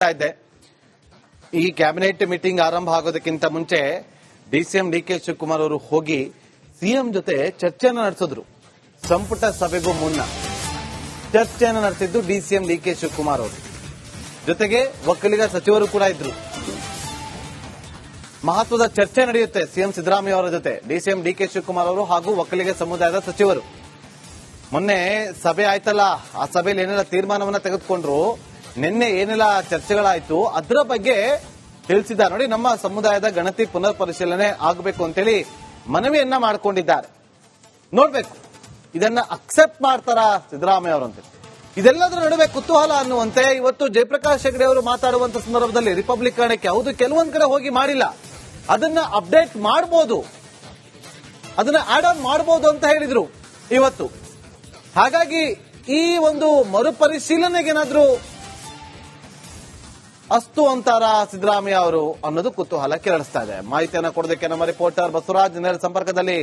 ಇದೆ. ಈ cabinet meeting ಆರಂಭ ಆಗೋದಕ್ಕಿಂತ ಮುಂಚೆ ಡಿಸಿಎಂ ಡಿಕೆ ಶಿವಕುಮಾರ್ ಅವರು ಹೋಗಿ ಸಿಎಂ ಜೊತೆ ಚರ್ಚೆಯನ್ನು ನಡೆಸಿದ್ರು. ಸಂಪುಟ ಸಭೆಗೂ ಮುನ್ನ ಚರ್ಚೆಯನ್ನು ನಡೆಸಿದ್ದು ಡಿಸಿಎಂ ಡಿಕೆ ಶಿವಕುಮಾರ್ ಅವರು. ಜೊತೆಗೆ ಒಕ್ಕಲಿಗ ಸಚಿವರು ಕೂಡ ಇದ್ರು. ಮಹತ್ವದ ಚರ್ಚೆ ನಡೆಯುತ್ತೆ ಸಿಎಂ ಸಿದ್ದರಾಮಯ್ಯ ಅವರ ಜೊತೆ ಡಿಸಿಎಂ ಡಿಕೆ ಶಿವಕುಮಾರ್ ಅವರು ಹಾಗೂ ಒಕ್ಕಲಿಗ ಸಮುದಾಯದ ಸಚಿವರು. ಮೊನ್ನೆ ಸಭೆ ಆಯ್ತಲ್ಲ, ಆ ಸಭೆಯಲ್ಲಿ ಏನೆಲ್ಲ ತೀರ್ಮಾನವನ್ನ ತೆಗೆದುಕೊಂಡ್ರು, ನಿನ್ನೆ ಏನೆಲ್ಲ ಚರ್ಚೆಗಳಾಯ್ತು ಅದರ ಬಗ್ಗೆ ತಿಳಿಸಿದ್ದಾರೆ. ನೋಡಿ, ನಮ್ಮ ಸಮುದಾಯದ ಗಣತಿ ಪುನರ್ ಪರಿಶೀಲನೆ ಆಗಬೇಕು ಅಂತೇಳಿ ಮನವಿಯನ್ನ ಮಾಡಿಕೊಂಡಿದ್ದಾರೆ. ನೋಡ್ಬೇಕು ಇದನ್ನ ಅಕ್ಸೆಪ್ಟ್ ಮಾಡ್ತಾರ ಸಿದ್ದರಾಮಯ್ಯ ಅವರಂತೆ. ಇದೆಲ್ಲದರ ನಡುವೆ ಕುತೂಹಲ ಅನ್ನುವಂತೆ ಇವತ್ತು ಜಯಪ್ರಕಾಶ್ ಹೆಗಡೆ ಅವರು ಮಾತಾಡುವಂತ ಸಂದರ್ಭದಲ್ಲಿ ರಿಪಬ್ಲಿಕನಕ್ಕೆ ಹೌದು ಕೆಲವೊಂದ್ ಕಡೆ ಹೋಗಿ ಮಾಡಿಲ್ಲ, ಅದನ್ನ ಅಪ್ಡೇಟ್ ಮಾಡಬಹುದು, ಅದನ್ನ ಆಡ್ ಆನ್ ಮಾಡಬಹುದು ಅಂತ ಹೇಳಿದ್ರು ಇವತ್ತು. ಹಾಗಾಗಿ ಈ ಒಂದು ಮರುಪರಿಶೀಲನೆಗೇನಾದ್ರೂ ಅಸ್ತು ಅಂತಾರ ಸಿದ್ದರಾಮಯ್ಯ ಅವರು ಅನ್ನೋದು ಕುತೂಹಲ ಕೆರಳಿಸ್ತಾ ಇದೆ. ಮಾಹಿತಿಯನ್ನು ಕೊಡೋದಕ್ಕೆ ನಮ್ಮ ರಿಪೋರ್ಟರ್ ಬಸವರಾಜ್ ನೇರ ಸಂಪರ್ಕದಲ್ಲಿ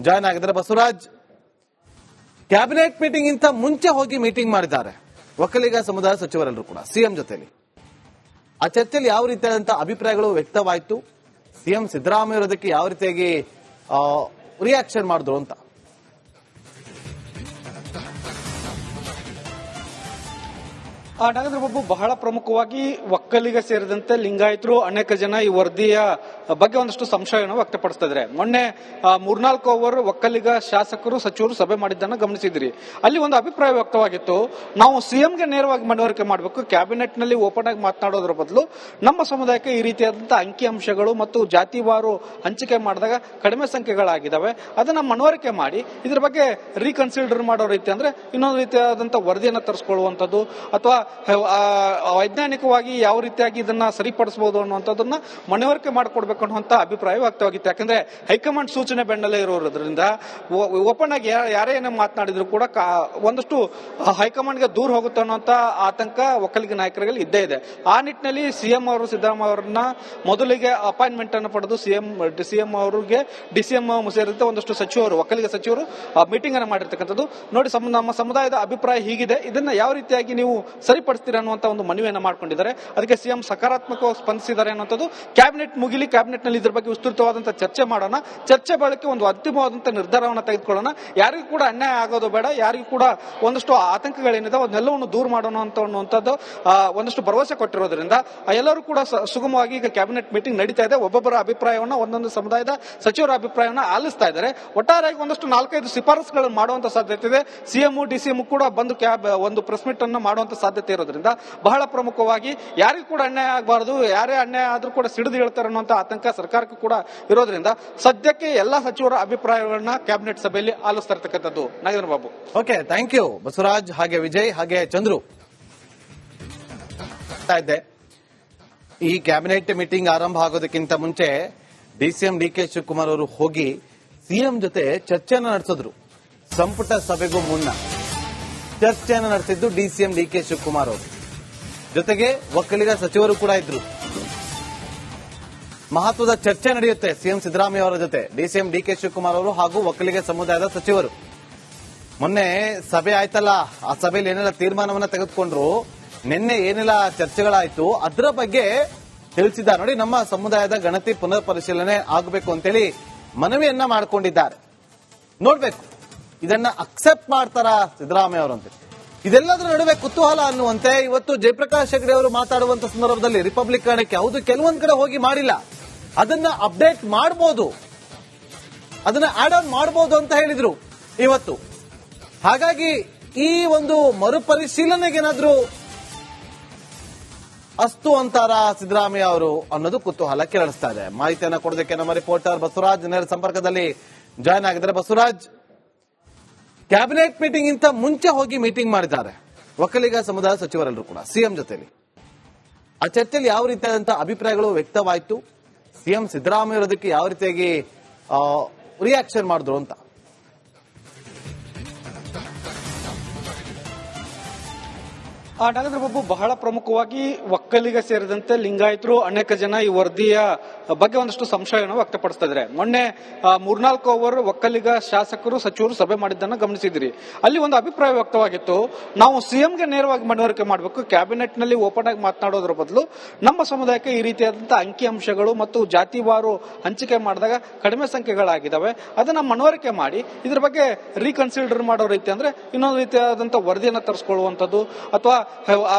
ಜಾಯ್ನ್ ಆಗಿದ್ದಾರೆ. ಬಸವರಾಜ್, ಕ್ಯಾಬಿನೆಟ್ ಮೀಟಿಂಗ್ ಇಂತ ಮುಂಚೆ ಹೋಗಿ ಮೀಟಿಂಗ್ ಮಾಡಿದ್ದಾರೆ ಒಕ್ಕಲಿಗ ಸಮುದಾಯ ಸಚಿವರೆಲ್ಲರೂ ಕೂಡ ಸಿಎಂ ಜೊತೆಲಿ. ಆ ಚರ್ಚೆಯಲ್ಲಿ ಯಾವ ರೀತಿಯಾದಂತಹ ಅಭಿಪ್ರಾಯಗಳು ವ್ಯಕ್ತವಾಯಿತು, ಸಿಎಂ ಸಿದ್ದರಾಮಯ್ಯ ಅವರದಕ್ಕೆ ಯಾವ ರೀತಿಯಾಗಿ ರಿಯಾಕ್ಷನ್ ಮಾಡಿದ್ರು ಅಂತ? ನಾಗೇಂದ್ರ ಬಾಬು, ಬಹಳ ಪ್ರಮುಖವಾಗಿ ಒಕ್ಕಲಿಗ ಸೇರಿದಂತೆ ಲಿಂಗಾಯತರು ಅನೇಕ ಜನ ಈ ವರದಿಯ ಬಗ್ಗೆ ಒಂದಷ್ಟು ಸಂಶಯವನ್ನು ವ್ಯಕ್ತಪಡಿಸ್ತಾ ಇದ್ದಾರೆ. ಮೊನ್ನೆ 3-4 ಅವರ್ ಒಕ್ಕಲಿಗ ಶಾಸಕರು ಸಚಿವರು ಸಭೆ ಮಾಡಿದ್ದನ್ನು ಗಮನಿಸಿದ್ರಿ. ಅಲ್ಲಿ ಒಂದು ಅಭಿಪ್ರಾಯ ವ್ಯಕ್ತವಾಗಿತ್ತು, ನಾವು ಸಿಎಂಗೆ ನೇರವಾಗಿ ಮನವರಿಕೆ ಮಾಡಬೇಕು, ಕ್ಯಾಬಿನೆಟ್ ನಲ್ಲಿ ಓಪನ್ ಆಗಿ ಮಾತನಾಡೋದ್ರ ಬದಲು ನಮ್ಮ ಸಮುದಾಯಕ್ಕೆ ಈ ರೀತಿಯಾದಂತಹ ಅಂಕಿಅಂಶಗಳು ಮತ್ತು ಜಾತಿವಾರು ಹಂಚಿಕೆ ಮಾಡಿದಾಗ ಕಡಿಮೆ ಸಂಖ್ಯೆಗಳಾಗಿದ್ದಾವೆ, ಅದನ್ನ ಮನವರಿಕೆ ಮಾಡಿ ಇದ್ರ ಬಗ್ಗೆ ರೀಕನ್ಸಿಡರ್ ಮಾಡೋ ರೀತಿ ಅಂದ್ರೆ ಇನ್ನೊಂದು ರೀತಿಯಾದಂತಹ ವರದಿಯನ್ನು ತರಿಸ್ಕೊಳ್ಳುವಂಥದ್ದು ಅಥವಾ ವೈಜ್ಞಾನಿಕವಾಗಿ ಯಾವ ರೀತಿಯಾಗಿ ಇದನ್ನ ಸರಿಪಡಿಸಬಹುದು ಅನ್ನುವಂಥದ್ದನ್ನ ಮನವರಿಕೆ ಮಾಡಿಕೊಡ್ಬೇಕು ಅನ್ನುವಂತ ಅಭಿಪ್ರಾಯ ವ್ಯಕ್ತವಾಗಿತ್ತು. ಯಾಕಂದ್ರೆ ಹೈಕಮಾಂಡ್ ಸೂಚನೆ ಬೆನ್ನಲ್ಲೇ ಇರೋದ್ರಿಂದ ಓಪನ್ ಆಗಿ ಯಾರೇ ಏನೇ ಮಾತನಾಡಿದ್ರು ಕೂಡ ಒಂದಷ್ಟು ಹೈಕಮಾಂಡ್ಗೆ ದೂರ ಹೋಗುತ್ತೆ ಅನ್ನುವಂತ ಆತಂಕ ಒಕ್ಕಲಿಗ ನಾಯಕರಲ್ಲಿ ಇದ್ದೇ ಇದೆ. ಆ ನಿಟ್ಟಿನಲ್ಲಿ ಸಿಎಂ ಅವರು ಸಿದ್ದರಾಮಯ್ಯ ಅವರನ್ನ ಮೊದಲಿಗೆ ಅಪಾಯಿಂಟ್ಮೆಂಟ್ ಅನ್ನು ಪಡೆದು ಸಿಎಂ ಅವರಿಗೆ ಡಿಸಿಎಂ ಸೇರಿದಂತೆ ಒಂದಷ್ಟು ಸಚಿವರು, ಒಕ್ಕಲಿಗ ಸಚಿವರು ಮೀಟಿಂಗ್ ಅನ್ನು ಮಾಡಿರ್ತಕ್ಕಂಥದ್ದು. ನೋಡಿ, ನಮ್ಮ ಸಮುದಾಯದ ಅಭಿಪ್ರಾಯ ಹೀಗಿದೆ, ಇದನ್ನ ಯಾವ ರೀತಿಯಾಗಿ ನೀವು ಸರಿಪಡಿಸ್ತೀರಾ ಅನ್ನುವಂತ ಒಂದು ಮನವಿಯನ್ನ ಮಾಡ್ಕೊಂಡಿದ್ದಾರೆ. ಅದಕ್ಕೆ ಸಿಎಂ ಸಕಾರಾತ್ಮಕವಾಗಿ ಸ್ಪಂದಿಸಿದ್ದಾರೆ ಅನ್ನುವಂಥದ್ದು. ಕ್ಯಾಬಿನೆಟ್ ಮುಗಿಲಿ, ಕ್ಯಾಬಿನೆಟ್ ನಲ್ಲಿ ಇದ್ರ ಬಗ್ಗೆ ವಿಸ್ತೃತವಾದಂತಹ ಚರ್ಚೆ ಮಾಡೋಣ, ಚರ್ಚೆ ಬಳಿಕ ಒಂದು ಅಂತಿಮವಾದಂತಹ ನಿರ್ಧಾರವನ್ನು ತೆಗೆದುಕೊಳ್ಳೋಣ, ಯಾರಿಗೂ ಕೂಡ ಅನ್ಯಾಯ ಆಗೋದು ಬೇಡ, ಯಾರಿಗೂ ಕೂಡ ಒಂದಷ್ಟು ಆತಂಕಗಳೇನಿದೆ ಅದನ್ನೆಲ್ಲವನ್ನು ದೂರ ಮಾಡೋಣ ಅನ್ನುವಂಥದ್ದು ಒಂದಷ್ಟು ಭರವಸೆ ಕೊಟ್ಟಿರೋದ್ರಿಂದ ಎಲ್ಲರೂ ಕೂಡ ಸುಗಮವಾಗಿ ಈಗ ಕ್ಯಾಬಿನೆಟ್ ಮೀಟಿಂಗ್ ನಡೀತಾ ಇದೆ. ಒಬ್ಬೊಬ್ಬರ ಅಭಿಪ್ರಾಯವನ್ನ, ಒಂದೊಂದು ಸಮುದಾಯದ ಸಚಿವರ ಅಭಿಪ್ರಾಯವನ್ನ ಆಲಿಸ್ತಾ ಇದ್ದಾರೆ. ಒಟ್ಟಾರೆಯಾಗಿ ಒಂದಷ್ಟು 4-5 ಶಿಫಾರಸುಗಳನ್ನು ಮಾಡುವಂತ ಸಾಧ್ಯತೆ ಇದೆ. ಸಿಎಂ ಡಿಸಿಎಂ ಕೂಡ ಬಂದು ಒಂದು ಪ್ರೆಸ್ ಮೀಟ್ ಅನ್ನು ಮಾಡುವಂತ ಸಾಧ್ಯತೆ ಇರೋದ್ರಿಂದ ಬಹಳ ಪ್ರಮುಖವಾಗಿ ಯಾರಿಗೂ ಕೂಡ ಅನ್ಯಾಯ ಆಗಬಾರದು, ಯಾರೇ ಅನ್ಯಾಯ ಆದ್ರೂ ಕೂಡ ಸಿಡಿದು ಹೇಳ್ತಾರೆ ಅನ್ನುವಂತ ಆತಂಕ ಸರ್ಕಾರಕ್ಕೂ ಕೂಡ ಇರೋದ್ರಿಂದ ಸದ್ಯಕ್ಕೆ ಎಲ್ಲಾ ಸಚಿವರ ಅಭಿಪ್ರಾಯಗಳನ್ನ ಕ್ಯಾಬಿನೆಟ್ ಸಭೆಯಲ್ಲಿ ಆಲಿಸ್ತಾ ಇರ್ತಕ್ಕಂಥದ್ದು. Nagendra Babu. Okay, thank you Basavaraj, ಹಾಗೆ ವಿಜಯ್, ಹಾಗೆ ಚಂದ್ರು. ಈ ಕ್ಯಾಬಿನೆಟ್ ಮೀಟಿಂಗ್ ಆರಂಭ ಆಗೋದಕ್ಕಿಂತ ಮುಂಚೆ ಡಿಸಿಎಂ ಡಿಕೆ ಶಿವಕುಮಾರ್ ಅವರು ಹೋಗಿ ಸಿಎಂ ಜೊತೆ ಚರ್ಚೆಯನ್ನು ನಡೆಸಿದ್ರು. ಸಂಪುಟ ಸಭೆಗೂ ಮುನ್ನ ಚರ್ಚೆಯನ್ನು ನಡೆಸಿದ್ದು ಡಿಸಿಎಂ ಡಿಕೆ ಶಿವಕುಮಾರ್ ಅವರು. ಜೊತೆಗೆ ಒಕ್ಕಲಿಗ ಸಚಿವರು ಕೂಡ ಇದ್ರು. ಮಹತ್ವದ ಚರ್ಚೆ ನಡೆಯುತ್ತೆ ಸಿಎಂ ಸಿದ್ದರಾಮಯ್ಯ ಅವರ ಜೊತೆ ಡಿಸಿಎಂ ಡಿಕೆ ಶಿವಕುಮಾರ್ ಅವರು ಹಾಗೂ ಒಕ್ಕಲಿಗ ಸಮುದಾಯದ ಸಚಿವರು. ಮೊನ್ನೆ ಸಭೆ ಆಯ್ತಲ್ಲ, ಆ ಸಭೆಯಲ್ಲಿ ಏನೆಲ್ಲ ತೀರ್ಮಾನವನ್ನ ತೆಗೆದುಕೊಂಡ್ರು, ನಿನ್ನೆ ಏನೆಲ್ಲ ಚರ್ಚೆಗಳಾಯ್ತು ಅದರ ಬಗ್ಗೆ ತಿಳಿಸಿದ್ದಾರೆ. ನೋಡಿ, ನಮ್ಮ ಸಮುದಾಯದ ಗಣತಿ ಪುನರ್ ಪರಿಶೀಲನೆ ಆಗಬೇಕು ಅಂತೇಳಿ ಮನವಿಯನ್ನ ಮಾಡಿಕೊಂಡಿದ್ದಾರೆ. ನೋಡ್ಬೇಕು ಇದನ್ನ ಅಕ್ಸೆಪ್ಟ್ ಮಾಡ್ತಾರ ಸಿದ್ದರಾಮಯ್ಯ ಅವರಂತೆ. ಇದೆಲ್ಲದರ ನಡುವೆ ಕುತೂಹಲ ಅನ್ನುವಂತೆ ಇವತ್ತು ಜಯಪ್ರಕಾಶ್ ಹೆಗಡೆ ಅವರು ಮಾತಾಡುವಂತ ಸಂದರ್ಭದಲ್ಲಿ ರಿಪಬ್ಲಿಕನಕ್ಕೆ ಹೌದು ಕೆಲವೊಂದ್ ಕಡೆ ಹೋಗಿ ಮಾಡಿಲ್ಲ, ಅದನ್ನ ಅಪ್ಡೇಟ್ ಮಾಡಬಹುದು, ಅದನ್ನ ಆಡ್ ಆನ್ ಮಾಡಬಹುದು ಅಂತ ಹೇಳಿದ್ರು ಇವತ್ತು. ಹಾಗಾಗಿ ಈ ಒಂದು ಮರುಪರಿಶೀಲನೆಗೇನಾದ್ರೂ ಅಸ್ತು ಅಂತಾರ ಸಿದ್ದರಾಮಯ್ಯ ಅವರು ಅನ್ನೋದು ಕುತೂಹಲ ಕೆರಳಿಸ್ತಾ ಇದೆ. ಮಾಹಿತಿಯನ್ನು ಕೊಡೋದಕ್ಕೆ ನಮ್ಮ ರಿಪೋರ್ಟರ್ ಬಸವರಾಜ್ ನೇರ ಸಂಪರ್ಕದಲ್ಲಿ ಜಾಯ್ನ್ ಆಗಿದ್ದಾರೆ. ಬಸವರಾಜ್, ಕ್ಯಾಬಿನೆಟ್ ಮೀಟಿಂಗ್ ಇಂತ ಮುಂಚೆ ಹೋಗಿ ಮೀಟಿಂಗ್ ಮಾಡಿದ್ದಾರೆ ಒಕ್ಕಲಿಗ ಸಮುದಾಯ ಸಚಿವರೆಲ್ಲರೂ ಕೂಡ ಸಿಎಂ ಜೊತೆಲಿ. ಆ ಚರ್ಚೆಯಲ್ಲಿ ಯಾವ ರೀತಿಯಾದಂತಹ ಅಭಿಪ್ರಾಯಗಳು ವ್ಯಕ್ತವಾಯಿತು, ಸಿಎಂ ಸಿದ್ದರಾಮಯ್ಯ ಅವರದಕ್ಕೆ ಯಾವ ರೀತಿಯಾಗಿ ರಿಯಾಕ್ಷನ್ ಮಾಡಿದ್ರು ಅಂತ? ನಾಗೇಂದ್ರ ಬಾಬು, ಬಹಳ ಪ್ರಮುಖವಾಗಿ ಒಕ್ಕಲಿಗ ಸೇರಿದಂತೆ ಲಿಂಗಾಯತರು ಅನೇಕ ಜನ ಈ ವರದಿಯ ಬಗ್ಗೆ ಒಂದಷ್ಟು ಸಂಶಯವನ್ನು ವ್ಯಕ್ತಪಡಿಸ್ತಾ ಇದ್ದಾರೆ. ಮೊನ್ನೆ 3-4 ಅವರ್ ಒಕ್ಕಲಿಗ ಶಾಸಕರು ಸಚಿವರು ಸಭೆ ಮಾಡಿದ್ದನ್ನು ಗಮನಿಸಿದಿರಿ. ಅಲ್ಲಿ ಒಂದು ಅಭಿಪ್ರಾಯ ವ್ಯಕ್ತವಾಗಿತ್ತು, ನಾವು ಸಿಎಂಗೆ ನೇರವಾಗಿ ಮನವರಿಕೆ ಮಾಡಬೇಕು, ಕ್ಯಾಬಿನೆಟ್ ನಲ್ಲಿ ಓಪನ್ ಆಗಿ ಮಾತನಾಡೋದ್ರ ಬದಲು ನಮ್ಮ ಸಮುದಾಯಕ್ಕೆ ಈ ರೀತಿಯಾದಂತಹ ಅಂಕಿಅಂಶಗಳು ಮತ್ತು ಜಾತಿವಾರು ಹಂಚಿಕೆ ಮಾಡಿದಾಗ ಕಡಿಮೆ ಸಂಖ್ಯೆಗಳಾಗಿದ್ದಾವೆ, ಅದನ್ನ ಮನವರಿಕೆ ಮಾಡಿ ಇದ್ರ ಬಗ್ಗೆ ರೀಕನ್ಸಿಡರ್ ಮಾಡೋ ರೀತಿ ಅಂದ್ರೆ ಇನ್ನೊಂದು ರೀತಿಯಾದಂತಹ ವರದಿಯನ್ನು ತರಿಸ್ಕೊಳ್ಳುವಂಥದ್ದು ಅಥವಾ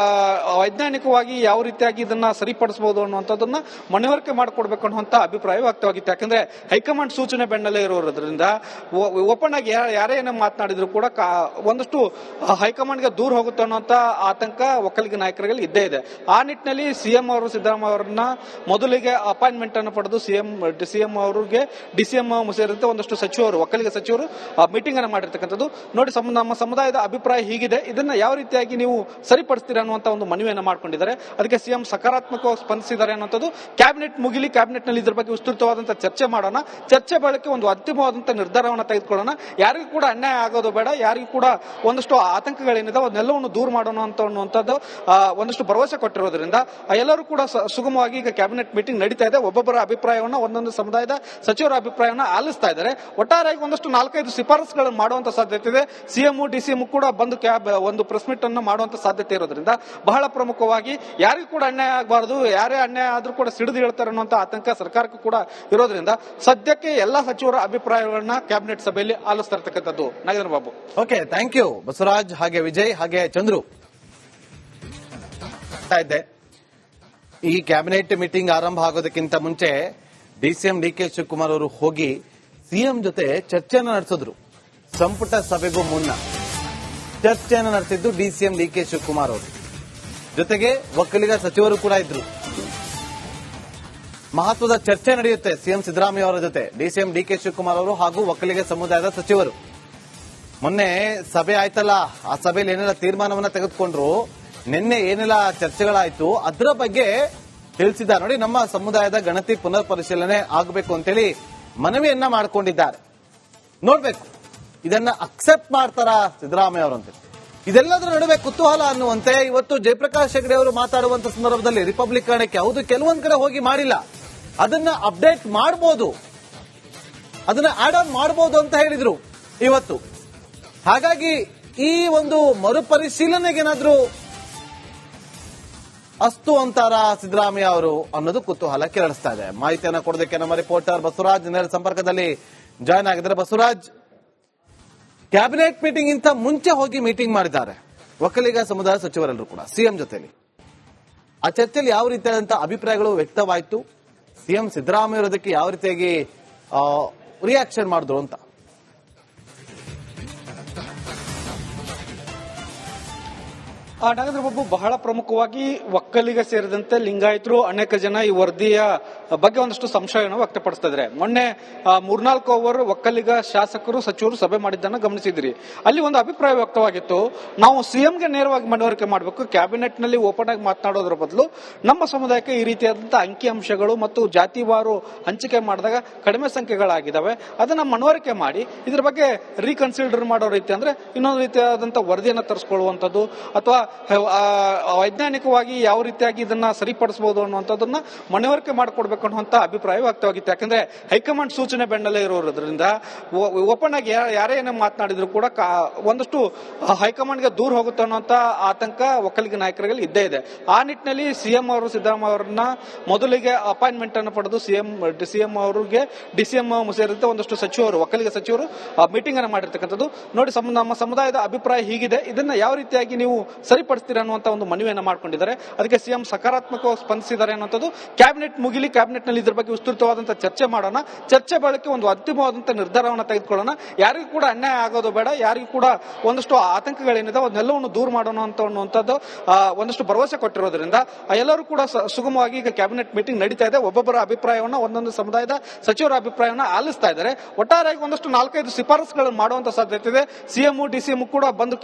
ವೈಜ್ಞಾನಿಕವಾಗಿ ಯಾವ ರೀತಿಯಾಗಿ ಇದನ್ನ ಸರಿಪಡಿಸಬಹುದು ಅನ್ನುವಂಥದ್ದನ್ನ ಮನವರಿಕೆ ಮಾಡಿಕೊಡ್ಬೇಕು ಅನ್ನುವಂತ ಅಭಿಪ್ರಾಯ ವ್ಯಕ್ತವಾಗಿತ್ತು. ಯಾಕಂದ್ರೆ ಹೈಕಮಾಂಡ್ ಸೂಚನೆ ಬೆನ್ನಲ್ಲೇ ಇರೋದ್ರಿಂದ ಓಪನ್ ಆಗಿ ಯಾರೇ ಏನೋ ಮಾತನಾಡಿದ್ರು ಕೂಡ ಒಂದಷ್ಟು ಹೈಕಮಾಂಡ್ಗೆ ದೂರ ಹೋಗುತ್ತೆ ಅನ್ನುವಂತ ಆತಂಕ ಒಕ್ಕಲಿಗ ನಾಯಕರಿಗೆ ಇದ್ದೇ ಇದೆ. ಆ ನಿಟ್ಟಿನಲ್ಲಿ ಸಿಎಂ ಅವರು ಸಿದ್ದರಾಮಯ್ಯ ಅವರನ್ನ ಮೊದಲಿಗೆ ಅಪಾಯಿಂಟ್ಮೆಂಟ್ ಅನ್ನು ಪಡೆದು ಸಿಎಂ ಅವರಿಗೆ ಡಿಸಿಎಂ ಸೇರಿದಂತೆ ಒಂದಷ್ಟು ಸಚಿವರು, ಒಕ್ಕಲಿಗ ಸಚಿವರು ಮೀಟಿಂಗ್ ಅನ್ನು ಮಾಡಿರ್ತಕ್ಕಂಥದ್ದು. ನೋಡಿ, ನಮ್ಮ ಸಮುದಾಯದ ಅಭಿಪ್ರಾಯ ಹೀಗಿದೆ, ಇದನ್ನ ಯಾವ ರೀತಿಯಾಗಿ ನೀವು ಸರಿಪಡಿಸ್ತೀರಾ ಅನ್ನುವಂತ ಒಂದು ಮನವಿಯನ್ನು ಮಾಡ್ಕೊಂಡಿದ್ದಾರೆ. ಅದಕ್ಕೆ ಸಿಎಂ ಸಕಾರಾತ್ಮಕವಾಗಿ ಸ್ಪಂದಿಸಿದ್ದಾರೆ ಅನ್ನುವಂಥದ್ದು. ಕ್ಯಾಬಿನೆಟ್ ಮುಗಿಲಿ, ಕ್ಯಾಬಿನೆಟ್ ನಲ್ಲಿ ಇದ್ರ ಬಗ್ಗೆ ವಿಸ್ತೃತವಾದಂತಹ ಚರ್ಚೆ ಮಾಡೋಣ, ಚರ್ಚೆ ಬಳಿಕ ಒಂದು ಅಂತಿಮವಾದಂತಹ ನಿರ್ಧಾರವನ್ನು ತೆಗೆದುಕೊಳ್ಳೋಣ, ಯಾರಿಗೂ ಕೂಡ ಅನ್ಯಾಯ ಆಗೋದು ಬೇಡ, ಯಾರಿಗೂ ಕೂಡ ಒಂದಷ್ಟು ಆತಂಕಗಳೇನಿದೆ ಅದನ್ನೆಲ್ಲವನ್ನು ದೂರ ಮಾಡೋಣ ಅನ್ನುವಂಥದ್ದು ಒಂದಷ್ಟು ಭರವಸೆ ಕೊಟ್ಟಿರೋದ್ರಿಂದ ಎಲ್ಲರೂ ಕೂಡ ಸುಗಮವಾಗಿ ಈಗ ಕ್ಯಾಬಿನೆಟ್ ಮೀಟಿಂಗ್ ನಡೀತಾ ಇದೆ. ಒಬ್ಬೊಬ್ಬರ ಅಭಿಪ್ರಾಯವನ್ನು, ಒಂದೊಂದು ಸಮುದಾಯದ ಸಚಿವರ ಅಭಿಪ್ರಾಯವನ್ನು ಆಲಿಸ್ತಾ ಇದ್ದಾರೆ. ಒಟ್ಟಾರೆಯಾಗಿ ಒಂದಷ್ಟು 4-5 ಶಿಫಾರಸುಗಳನ್ನು ಮಾಡುವಂತ ಸಾಧ್ಯತೆ ಇದೆ. ಸಿಎಂ ಡಿಸಿಎಂ ಕೂಡ ಬಂದು ಒಂದು ಪ್ರೆಸ್ ಮೀಟ್ ಅನ್ನು ಮಾಡುವಂತ ಸಾಧ್ಯತೆ ಇರೋದ್ರಿಂದ ಬಹಳ ಪ್ರಮುಖವಾಗಿ ಯಾರಿಗೂ ಕೂಡ ಅನ್ಯಾಯ ಆಗಬಾರದು, ಯಾರೇ ಅನ್ಯಾಯ ಆದ್ರೂ ಕೂಡ ಸಿಡಿದು ಹೇಳ್ತಾರೆ ಅನ್ನುವಂತ ಆತಂಕ ಸರ್ಕಾರಕ್ಕೂ ಕೂಡ ಇರೋದ್ರಿಂದ ಸದ್ಯಕ್ಕೆ ಎಲ್ಲಾ ಸಚಿವರ ಅಭಿಪ್ರಾಯಗಳನ್ನ ಕ್ಯಾಬಿನೆಟ್ ಸಭೆಯಲ್ಲಿ ಆಲಿಸ್ತಾ ಇರ್ತಕ್ಕಂಥದ್ದು. Nagendra Babu. Okay, thank you Basavaraj, ಹಾಗೆ ವಿಜಯ್, ಹಾಗೆ ಚಂದ್ರು. ಈ ಕ್ಯಾಬಿನೆಟ್ ಮೀಟಿಂಗ್ ಆರಂಭ ಆಗೋದಕ್ಕಿಂತ ಮುಂಚೆ ಡಿಸಿಎಂ ಡಿಕೆ ಶಿವಕುಮಾರ್ ಅವರು ಹೋಗಿ ಸಿಎಂ ಜೊತೆ ಚರ್ಚೆಯನ್ನು ನಡೆಸಿದ್ರು. ಸಂಪುಟ ಸಭೆಗೂ ಮುನ್ನ ಚರ್ಚೆಯನ್ನು ನಡೆಸಿದ್ದು ಡಿಸಿಎಂ ಡಿಕೆ ಶಿವಕುಮಾರ್ ಅವರು, ಜೊತೆಗೆ ಒಕ್ಕಲಿಗ ಸಚಿವರು ಕೂಡ ಇದ್ರು. ಮಹತ್ವದ ಚರ್ಚೆ ನಡೆಯುತ್ತೆ ಸಿಎಂ ಸಿದ್ದರಾಮಯ್ಯ ಅವರ ಜೊತೆ ಡಿಸಿಎಂ ಡಿಕೆ ಶಿವಕುಮಾರ್ ಅವರು ಹಾಗೂ ಒಕ್ಕಲಿಗ ಸಮುದಾಯದ ಸಚಿವರು. ಮೊನ್ನೆ ಸಭೆ ಆಯ್ತಲ್ಲ, ಆ ಸಭೆಯಲ್ಲಿ ಏನೆಲ್ಲ ತೀರ್ಮಾನವನ್ನ ತೆಗೆದುಕೊಂಡ್ರು, ನಿನ್ನೆ ಏನೆಲ್ಲ ಚರ್ಚೆಗಳಾಯ್ತು ಅದರ ಬಗ್ಗೆ ತಿಳಿಸಿದ್ದಾರೆ. ನೋಡಿ, ನಮ್ಮ ಸಮುದಾಯದ ಗಣತಿ ಪುನರ್ ಪರಿಶೀಲನೆ ಆಗಬೇಕು ಅಂತೇಳಿ ಮನವಿಯನ್ನ ಮಾಡಿಕೊಂಡಿದ್ದಾರೆ. ನೋಡ್ಬೇಕು ಇದನ್ನ ಅಕ್ಸೆಪ್ಟ್ ಮಾಡ್ತಾರ ಸಿದ್ದರಾಮಯ್ಯ ಅವರಂತೆ. ಇದೆಲ್ಲದರ ನಡುವೆ ಕುತೂಹಲ ಅನ್ನುವಂತೆ ಇವತ್ತು ಜಯಪ್ರಕಾಶ್ ಹೆಗಡೆ ಅವರು ಮಾತಾಡುವಂತ ಸಂದರ್ಭದಲ್ಲಿ ರಿಪಬ್ಲಿಕನಕ್ಕೆ ಹೌದು ಕೆಲವೊಂದ್ ಕಡೆ ಹೋಗಿ ಮಾಡಿಲ್ಲ, ಅದನ್ನ ಅಪ್ಡೇಟ್ ಮಾಡಬಹುದು, ಅದನ್ನ ಆಡ್ ಆನ್ ಮಾಡಬಹುದು ಅಂತ ಹೇಳಿದ್ರು ಇವತ್ತು. ಹಾಗಾಗಿ ಈ ಒಂದು ಮರುಪರಿಶೀಲನೆಗೇನಾದ್ರೂ ಅಸ್ತು ಅಂತಾರ ಸಿದ್ದರಾಮಯ್ಯ ಅವರು ಅನ್ನೋದು ಕುತೂಹಲ ಕೆರಳಿಸ್ತಾ ಇದೆ. ಮಾಹಿತಿಯನ್ನು ಕೊಡೋದಕ್ಕೆ ನಮ್ಮ ರಿಪೋರ್ಟರ್ ಬಸವರಾಜ್ ನೇರ ಸಂಪರ್ಕದಲ್ಲಿ ಜಾಯ್ನ್ ಆಗಿದ್ದಾರೆ. ಬಸವರಾಜ್, ಕ್ಯಾಬಿನೆಟ್ ಮೀಟಿಂಗ್ ಇಂತ ಮುಂಚೆ ಹೋಗಿ ಮೀಟಿಂಗ್ ಮಾಡಿದ್ದಾರೆ ಒಕ್ಕಲಿಗ ಸಮುದಾಯ ಸಚಿವರೆಲ್ಲರೂ ಕೂಡ ಸಿಎಂ ಜೊತೆಲಿ. ಆ ಚರ್ಚೆಯಲ್ಲಿ ಯಾವ ರೀತಿಯಾದಂತಹ ಅಭಿಪ್ರಾಯಗಳು ವ್ಯಕ್ತವಾಯಿತು, ಸಿಎಂ ಸಿದ್ದರಾಮಯ್ಯ ಅವರದಕ್ಕೆ ಯಾವ ರೀತಿಯಾಗಿ ರಿಯಾಕ್ಷನ್ ಮಾಡಿದ್ರು ಅಂತ? ನಾಗೇಂದ್ರ ಬಾಬು, ಬಹಳ ಪ್ರಮುಖವಾಗಿ ಒಕ್ಕಲಿಗ ಸೇರಿದಂತೆ ಲಿಂಗಾಯತರು ಅನೇಕ ಜನ ಈ ವರದಿಯ ಬಗ್ಗೆ ಒಂದಷ್ಟು ಸಂಶಯವನ್ನು ವ್ಯಕ್ತಪಡಿಸ್ತಾ ಇದ್ದಾರೆ. ಮೊನ್ನೆ 3-4 ಅವರ್ ಒಕ್ಕಲಿಗ ಶಾಸಕರು ಸಚಿವರು ಸಭೆ ಮಾಡಿದ್ದನ್ನು ಗಮನಿಸಿದಿರಿ. ಅಲ್ಲಿ ಒಂದು ಅಭಿಪ್ರಾಯ ವ್ಯಕ್ತವಾಗಿತ್ತು, ನಾವು ಸಿಎಂಗೆ ನೇರವಾಗಿ ಮನವರಿಕೆ ಮಾಡಬೇಕು, ಕ್ಯಾಬಿನೆಟ್ ನಲ್ಲಿ ಓಪನ್ ಆಗಿ ಮಾತನಾಡೋದ್ರ ಬದಲು ನಮ್ಮ ಸಮುದಾಯಕ್ಕೆ ಈ ರೀತಿಯಾದಂತಹ ಅಂಕಿಅಂಶಗಳು ಮತ್ತು ಜಾತಿವಾರು ಹಂಚಿಕೆ ಮಾಡಿದಾಗ ಕಡಿಮೆ ಸಂಖ್ಯೆಗಳಾಗಿದ್ದಾವೆ, ಅದನ್ನ ಮನವರಿಕೆ ಮಾಡಿ ಇದ್ರ ಬಗ್ಗೆ ರೀಕನ್ಸಿಡರ್ ಮಾಡೋ ರೀತಿ ಅಂದ್ರೆ ಇನ್ನೊಂದು ರೀತಿಯಾದಂತಹ ವರದಿಯನ್ನು ತರಿಸ್ಕೊಳ್ಳುವಂಥದ್ದು ಅಥವಾ ವೈಜ್ಞಾನಿಕವಾಗಿ ಯಾವ ರೀತಿಯಾಗಿ ಇದನ್ನ ಸರಿಪಡಿಸಬಹುದು ಅನ್ನುವಂಥದ್ದನ್ನ ಮನವರಿಕೆ ಮಾಡಿಕೊಡ್ಬೇಕು ಅನ್ನುವಂತ ಅಭಿಪ್ರಾಯ ವ್ಯಕ್ತವಾಗಿತ್ತು. ಯಾಕಂದ್ರೆ ಹೈಕಮಾಂಡ್ ಸೂಚನೆ ಬೆನ್ನಲ್ಲೇ ಇರೋದ್ರಿಂದ ಓಪನ್ ಆಗಿ ಯಾರೇ ಏನೋ ಮಾತನಾಡಿದ್ರು ಕೂಡ ಒಂದಷ್ಟು ಹೈಕಮಾಂಡ್ಗೆ ದೂರ ಹೋಗುತ್ತೆ ಅನ್ನುವಂತ ಆತಂಕ ಒಕ್ಕಲಿಗ ನಾಯಕರಿಗೆ ಇದ್ದೇ ಇದೆ. ಆ ನಿಟ್ಟಿನಲ್ಲಿ ಸಿಎಂ ಅವರು ಸಿದ್ದರಾಮಯ್ಯ ಅವರನ್ನ ಮೊದಲಿಗೆ ಅಪಾಯಿಂಟ್ಮೆಂಟ್ ಅನ್ನು ಪಡೆದು ಸಿಎಂ ಅವರಿಗೆ ಡಿಸಿಎಂ ಸೇರಿದಂತೆ ಒಂದಷ್ಟು ಸಚಿವರು, ಒಕ್ಕಲಿಗ ಸಚಿವರು ಮೀಟಿಂಗ್ ಅನ್ನು ಮಾಡಿರ್ತಕ್ಕಂಥದ್ದು. ನೋಡಿ, ನಮ್ಮ ಸಮುದಾಯದ ಅಭಿಪ್ರಾಯ ಹೀಗಿದೆ, ಇದನ್ನ ಯಾವ ರೀತಿಯಾಗಿ ನೀವು ಸರಿಪಡಿಸ್ತೀರಾ ಅನ್ನುವಂತ ಒಂದು ಮನವಿಯನ್ನು ಮಾಡ್ಕೊಂಡಿದ್ದಾರೆ. ಅದಕ್ಕೆ ಸಿಎಂ ಸಕಾರಾತ್ಮಕವಾಗಿ ಸ್ಪಂದಿಸಿದ್ದಾರೆ ಅನ್ನುವಂಥದ್ದು. ಕ್ಯಾಬಿನೆಟ್ ಮುಗಿಲಿ, ಕ್ಯಾಬಿನೆಟ್ ನಲ್ಲಿ ಇದ್ರ ಬಗ್ಗೆ ವಿಸ್ತೃತವಾದಂತಹ ಚರ್ಚೆ ಮಾಡೋಣ, ಚರ್ಚೆ ಬಳಿಕ ಒಂದು ಅಂತಿಮವಾದಂತಹ ನಿರ್ಧಾರವನ್ನು ತೆಗೆದುಕೊಳ್ಳೋಣ, ಯಾರಿಗೂ ಕೂಡ ಅನ್ಯಾಯ ಆಗೋದು ಬೇಡ, ಯಾರಿಗೂ ಕೂಡ ಒಂದಷ್ಟು ಆತಂಕಗಳೇನಿದೆ ಅದನ್ನೆಲ್ಲವನ್ನು ದೂರ ಮಾಡೋಣ ಅನ್ನುವಂಥದ್ದು ಒಂದಷ್ಟು ಭರವಸೆ ಕೊಟ್ಟಿರೋದ್ರಿಂದ ಎಲ್ಲರೂ ಕೂಡ ಸುಗಮವಾಗಿ ಈಗ ಕ್ಯಾಬಿನೆಟ್ ಮೀಟಿಂಗ್ ನಡೀತಾ ಇದೆ. ಒಬ್ಬೊಬ್ಬರ ಅಭಿಪ್ರಾಯವನ್ನು, ಒಂದೊಂದು ಸಮುದಾಯದ ಸಚಿವರ ಅಭಿಪ್ರಾಯವನ್ನು ಆಲಿಸ್ತಾ ಇದ್ದಾರೆ. ಒಟ್ಟಾರೆಯಾಗಿ ಒಂದಷ್ಟು 4-5 ಶಿಫಾರಸುಗಳನ್ನು ಮಾಡುವಂತ ಸಾಧ್ಯತೆ ಇದೆ. ಸಿಎಂ ಡಿಸಿಎಂ ಕೂಡ ಬಂದು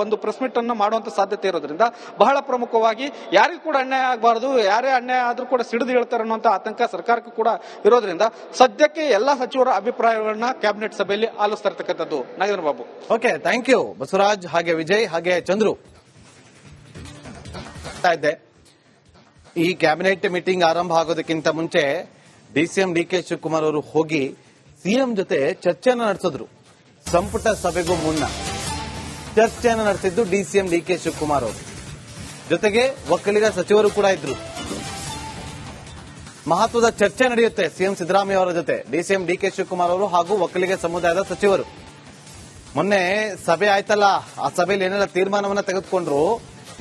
ಒಂದು ಪ್ರೆಸ್ ಮೀಟ್ ಅನ್ನು ಮಾಡುವಂತ ಸಾಧ್ಯತೆ ಇರೋದ್ರಿಂದ ಬಹಳ ಪ್ರಮುಖವಾಗಿ ಯಾರಿಗೂ ಕೂಡ ಅನ್ಯಾಯ ಆಗಬಾರದು, ಯಾರೇ ಅನ್ಯಾಯ ಆದ್ರೂ ಕೂಡ ಸಿಡಿದು ಹೇಳ್ತಾರೆ ಅನ್ನುವಂತ ಆತಂಕ ಸರ್ಕಾರಕ್ಕೂ ಕೂಡ ಇರೋದ್ರಿಂದ ಸದ್ಯಕ್ಕೆ ಎಲ್ಲಾ ಸಚಿವರ ಅಭಿಪ್ರಾಯಗಳನ್ನ ಕ್ಯಾಬಿನೆಟ್ ಸಭೆಯಲ್ಲಿ ಆಲಿಸ್ತಾ ಇರ್ತಕ್ಕಂಥದ್ದು. Nagendra Babu. Okay, thank you Basavaraj, ಹಾಗೆ ವಿಜಯ್, ಹಾಗೆ ಚಂದ್ರು. ಆಗ್ತಾ ಇದ್ದೆ. ಈ ಕ್ಯಾಬಿನೆಟ್ ಮೀಟಿಂಗ್ ಆರಂಭ ಆಗೋದಕ್ಕಿಂತ ಮುಂಚೆ ಡಿಸಿಎಂ ಡಿ ಕೆ ಶಿವಕುಮಾರ್ ಅವರು ಹೋಗಿ ಸಿಎಂ ಜೊತೆ ಚರ್ಚೆಯನ್ನು ನಡೆಸಿದ್ರು. ಸಂಪುಟ ಸಭೆಗೂ ಮುನ್ನ ಚರ್ಚೆಯನ್ನು ನಡೆಸಿದ್ದು ಡಿಸಿಎಂ ಡಿ ಕೆ ಶಿವಕುಮಾರ್ ಅವರು. ಜೊತೆಗೆ ಒಕ್ಕಲಿಗ ಸಚಿವರು ಕೂಡ ಇದ್ರು. ಮಹತ್ವದ ಚರ್ಚೆ ನಡೆಯುತ್ತೆ ಸಿಎಂ ಸಿದ್ದರಾಮಯ್ಯ ಅವರ ಜೊತೆ ಡಿಸಿಎಂ ಡಿ ಕೆ ಶಿವಕುಮಾರ್ ಅವರು ಹಾಗೂ ಒಕ್ಕಲಿಗ ಸಮುದಾಯದ ಸಚಿವರು. ಮೊನ್ನೆ ಸಭೆ ಆಯ್ತಲ್ಲ, ಆ ಸಭೆಯಲ್ಲಿ ಏನೆಲ್ಲ ತೀರ್ಮಾನವನ್ನ ತೆಗೆದುಕೊಂಡ್ರು,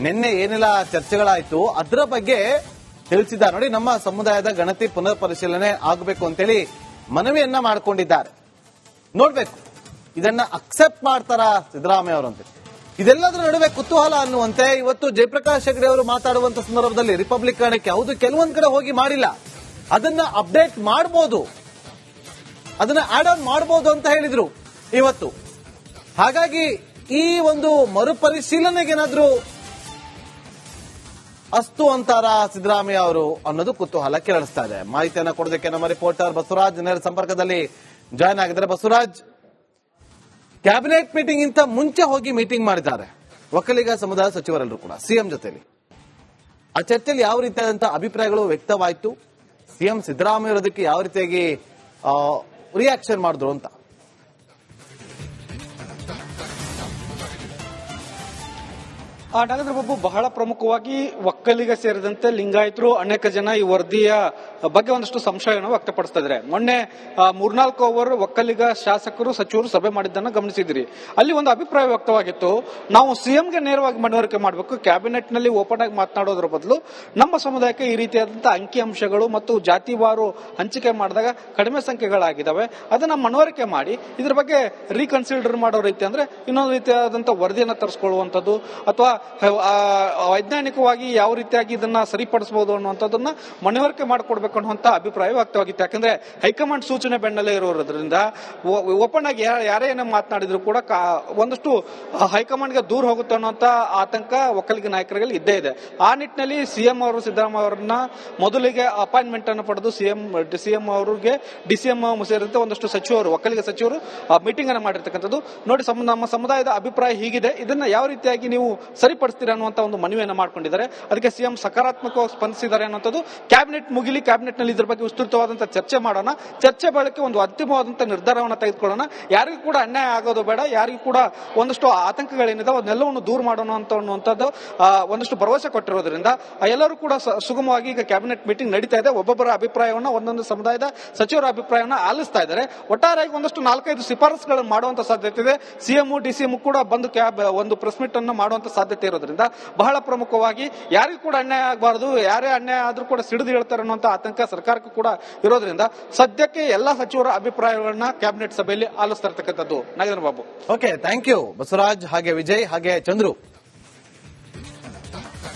ನಿನ್ನೆ ಏನೆಲ್ಲ ಚರ್ಚೆಗಳಾಯ್ತು ಅದರ ಬಗ್ಗೆ ತಿಳಿಸಿದ್ದಾರೆ. ನೋಡಿ, ನಮ್ಮ ಸಮುದಾಯದ ಗಣತಿ ಪುನರ್ ಪರಿಶೀಲನೆ ಆಗಬೇಕು ಅಂತೇಳಿ ಮನವಿಯನ್ನ ಮಾಡಿಕೊಂಡಿದ್ದಾರೆ. ನೋಡ್ಬೇಕು ಇದನ್ನ ಅಕ್ಸೆಪ್ಟ್ ಮಾಡ್ತಾರ ಸಿದ್ದರಾಮಯ್ಯ ಅವರು ಅಂತ. ಇದೆಲ್ಲದರ ನಡುವೆ ಕುತೂಹಲ ಅನ್ನುವಂತೆ ಇವತ್ತು ಜಯಪ್ರಕಾಶ್ ಹೆಗಡೆ ಅವರು ಮಾತಾಡುವಂತ ಸಂದರ್ಭದಲ್ಲಿ ರಿಪಬ್ಲಿಕನಕ್ಕೆ ಹೌದು ಕೆಲವೊಂದ್ ಕಡೆ ಹೋಗಿ ಮಾಡಿಲ್ಲ, ಅದನ್ನ ಅಪ್ಡೇಟ್ ಮಾಡಬಹುದು, ಅದನ್ನ ಆಡ್ ಆನ್ ಮಾಡಬಹುದು ಅಂತ ಹೇಳಿದ್ರು ಇವತ್ತು. ಹಾಗಾಗಿ ಈ ಒಂದು ಮರುಪರಿಶೀಲನೆಗೆ ಏನಾದ್ರೂ ಅಸ್ತು ಅಂತಾರ ಸಿದ್ದರಾಮಯ್ಯ ಅವರು ಅನ್ನೋದು ಕುತೂಹಲ ಕೆರಳಿಸ್ತಾ ಇದೆ. ಮಾಹಿತಿಯನ್ನ ಕೊಡೋದಕ್ಕೆ ನಮ್ಮ ರಿಪೋರ್ಟರ್ ಬಸವರಾಜ್ ನೇರ ಸಂಪರ್ಕದಲ್ಲಿ ಜಾಯ್ನ್ ಆಗಿದ್ದಾರೆ. ಬಸವರಾಜ್, ಕ್ಯಾಬಿನೆಟ್ ಮೀಟಿಂಗ್ ಇಂತ ಮುಂಚೆ ಹೋಗಿ ಮೀಟಿಂಗ್ ಮಾಡಿದ್ದಾರೆ ಒಕ್ಕಲಿಗ ಸಮುದಾಯ ಸಚಿವರೆಲ್ಲರೂ ಕೂಡ ಸಿಎಂ ಜೊತೆಲಿ. ಆ ಚರ್ಚೆಯಲ್ಲಿ ಯಾವ ರೀತಿಯಾದಂತಹ ಅಭಿಪ್ರಾಯಗಳು ವ್ಯಕ್ತವಾಯಿತು, ಸಿಎಂ ಸಿದ್ದರಾಮಯ್ಯ ಅವರದಕ್ಕೆ ಯಾವ ರೀತಿಯಾಗಿ ರಿಯಾಕ್ಷನ್ ಮಾಡಿದ್ರು ಅಂತ? ನಾಗೇಂದ್ರ ಬಾಬು, ಬಹಳ ಪ್ರಮುಖವಾಗಿ ಒಕ್ಕಲಿಗ ಸೇರಿದಂತೆ ಲಿಂಗಾಯತರು ಅನೇಕ ಜನ ಈ ವರದಿಯ ಬಗ್ಗೆ ಒಂದಷ್ಟು ಸಂಶಯವನ್ನು ವ್ಯಕ್ತಪಡಿಸ್ತಾ ಇದ್ದಾರೆ. ಮೊನ್ನೆ 3-4 ಅವರ್ ಒಕ್ಕಲಿಗ ಶಾಸಕರು ಸಚಿವರು ಸಭೆ ಮಾಡಿದ್ದನ್ನು ಗಮನಿಸಿದಿರಿ. ಅಲ್ಲಿ ಒಂದು ಅಭಿಪ್ರಾಯ ವ್ಯಕ್ತವಾಗಿತ್ತು, ನಾವು ಸಿಎಂಗೆ ನೇರವಾಗಿ ಮನವರಿಕೆ ಮಾಡಬೇಕು, ಕ್ಯಾಬಿನೆಟ್ ನಲ್ಲಿ ಓಪನ್ ಆಗಿ ಮಾತನಾಡೋದ್ರ ಬದಲು ನಮ್ಮ ಸಮುದಾಯಕ್ಕೆ ಈ ರೀತಿಯಾದಂತಹ ಅಂಕಿಅಂಶಗಳು ಮತ್ತು ಜಾತಿವಾರು ಹಂಚಿಕೆ ಮಾಡಿದಾಗ ಕಡಿಮೆ ಸಂಖ್ಯೆಗಳಾಗಿದ್ದಾವೆ, ಅದನ್ನ ಮನವರಿಕೆ ಮಾಡಿ ಇದ್ರ ಬಗ್ಗೆ ರೀಕನ್ಸಿಡರ್ ಮಾಡೋ ರೀತಿ ಅಂದ್ರೆ ಇನ್ನೊಂದು ರೀತಿಯಾದಂತಹ ವರದಿಯನ್ನು ತರಿಸ್ಕೊಳ್ಳುವಂಥದ್ದು ಅಥವಾ ವೈಜ್ಞಾನಿಕವಾಗಿ ಯಾವ ರೀತಿಯಾಗಿ ಇದನ್ನ ಸರಿಪಡಿಸಬಹುದು ಅನ್ನುವಂಥದ್ದನ್ನ ಮನವರಿಕೆ ಮಾಡಿಕೊಡ್ಬೇಕು ಅನ್ನುವಂತ ಅಭಿಪ್ರಾಯ ವ್ಯಕ್ತವಾಗಿತ್ತು. ಯಾಕಂದ್ರೆ ಹೈಕಮಾಂಡ್ ಸೂಚನೆ ಬೆನ್ನಲ್ಲೇ ಇರೋದ್ರಿಂದ ಓಪನ್ ಆಗಿ ಯಾರೇ ಏನೋ ಮಾತನಾಡಿದ್ರು ಕೂಡ ಒಂದಷ್ಟು ಹೈಕಮಾಂಡ್ಗೆ ದೂರ ಹೋಗುತ್ತೆ ಅನ್ನುವಂತ ಆತಂಕ ಒಕ್ಕಲಿಗ ನಾಯಕರಿಗೆ ಇದ್ದೇ ಇದೆ. ಆ ನಿಟ್ಟಿನಲ್ಲಿ ಸಿಎಂ ಅವರು ಸಿದ್ದರಾಮಯ್ಯ ಅವರನ್ನ ಮೊದಲಿಗೆ ಅಪಾಯಿಂಟ್ಮೆಂಟ್ ಅನ್ನು ಪಡೆದು ಸಿಎಂ ಅವರಿಗೆ ಡಿಸಿಎಂ ಸೇರಿದಂತೆ ಒಂದಷ್ಟು ಸಚಿವರು ಒಕ್ಕಲಿಗ ಸಚಿವರು ಮೀಟಿಂಗ್ ಅನ್ನು ಮಾಡಿರ್ತಕ್ಕಂಥದ್ದು. ನೋಡಿ, ನಮ್ಮ ಸಮುದಾಯದ ಅಭಿಪ್ರಾಯ ಹೀಗಿದೆ, ಇದನ್ನ ಯಾವ ರೀತಿಯಾಗಿ ನೀವು ಸರಿಪಡಿಸ್ತೀರಾ ಅನ್ನುವಂತ ಒಂದು ಮನವಿಯನ್ನು ಮಾಡ್ಕೊಂಡಿದ್ದಾರೆ. ಅದಕ್ಕೆ ಸಿಎಂ ಸಕಾರಾತ್ಮಕವಾಗಿ ಸ್ಪಂದಿಸಿದ್ದಾರೆ ಅನ್ನುವಂಥದ್ದು. ಕ್ಯಾಬಿನೆಟ್ ಮುಗಿಲಿ, ಕ್ಯಾಬಿನೆಟ್ ನಲ್ಲಿ ಇದ್ರ ಬಗ್ಗೆ ವಿಸ್ತೃತವಾದಂತಹ ಚರ್ಚೆ ಮಾಡೋಣ, ಚರ್ಚೆ ಬಳಿಕ ಒಂದು ಅಂತಿಮವಾದಂತಹ ನಿರ್ಧಾರವನ್ನು ತೆಗೆದುಕೊಳ್ಳೋಣ, ಯಾರಿಗೂ ಕೂಡ ಅನ್ಯಾಯ ಆಗೋದು ಬೇಡ, ಯಾರಿಗೂ ಕೂಡ ಒಂದಷ್ಟು ಆತಂಕಗಳೇನಿದೆ ಅದನ್ನೆಲ್ಲವನ್ನು ದೂರ ಮಾಡೋಣ ಅನ್ನುವಂಥದ್ದು ಒಂದಷ್ಟು ಭರವಸೆ ಕೊಟ್ಟಿರೋದ್ರಿಂದ ಎಲ್ಲರೂ ಕೂಡ ಸುಗಮವಾಗಿ ಈಗ ಕ್ಯಾಬಿನೆಟ್ ಮೀಟಿಂಗ್ ನಡೀತಾ ಇದೆ. ಒಬ್ಬೊಬ್ಬರ ಅಭಿಪ್ರಾಯವನ್ನ ಒಂದೊಂದು ಸಮುದಾಯದ ಸಚಿವರ ಅಭಿಪ್ರಾಯವನ್ನ ಆಲಿಸ್ತಾ ಇದ್ದಾರೆ. ಒಟ್ಟಾರೆಯಾಗಿ ಒಂದಷ್ಟು 4-5 ಶಿಫಾರಸುಗಳನ್ನು ಮಾಡುವಂತ ಸಾಧ್ಯತೆ ಇದೆ. ಸಿಎಂ ಡಿಸಿಎಂ ಕೂಡ ಬಂದು ಒಂದು ಪ್ರೆಸ್ ಮೀಟ್ ಅನ್ನು ಮಾಡುವಂತ ಸಾಧ್ಯತೆ ಇರೋದ್ರಿಂದ ಬಹಳ ಪ್ರಮುಖವಾಗಿ ಯಾರಿಗೂ ಕೂಡ ಅನ್ಯಾಯ ಆಗಬಾರದು, ಯಾರೇ ಅನ್ಯಾಯ ಆದ್ರೂ ಕೂಡ ಸಿಡಿದು ಹೇಳ್ತಾರೆ ಅನ್ನುವಂತ ಆತಂಕ ಸರ್ಕಾರಕ್ಕೂ ಕೂಡ ಇರೋದ್ರಿಂದ ಸದ್ಯಕ್ಕೆ ಎಲ್ಲಾ ಸಚಿವರ ಅಭಿಪ್ರಾಯಗಳನ್ನ ಕ್ಯಾಬಿನೆಟ್ ಸಭೆಯಲ್ಲಿ ಆಲಿಸ್ತಾ ಇರ್ತಕ್ಕಂಥದ್ದು. Nagendra Babu. Okay, thank you Basavaraj, ಹಾಗೆ ವಿಜಯ್, ಹಾಗೆ ಚಂದ್ರು.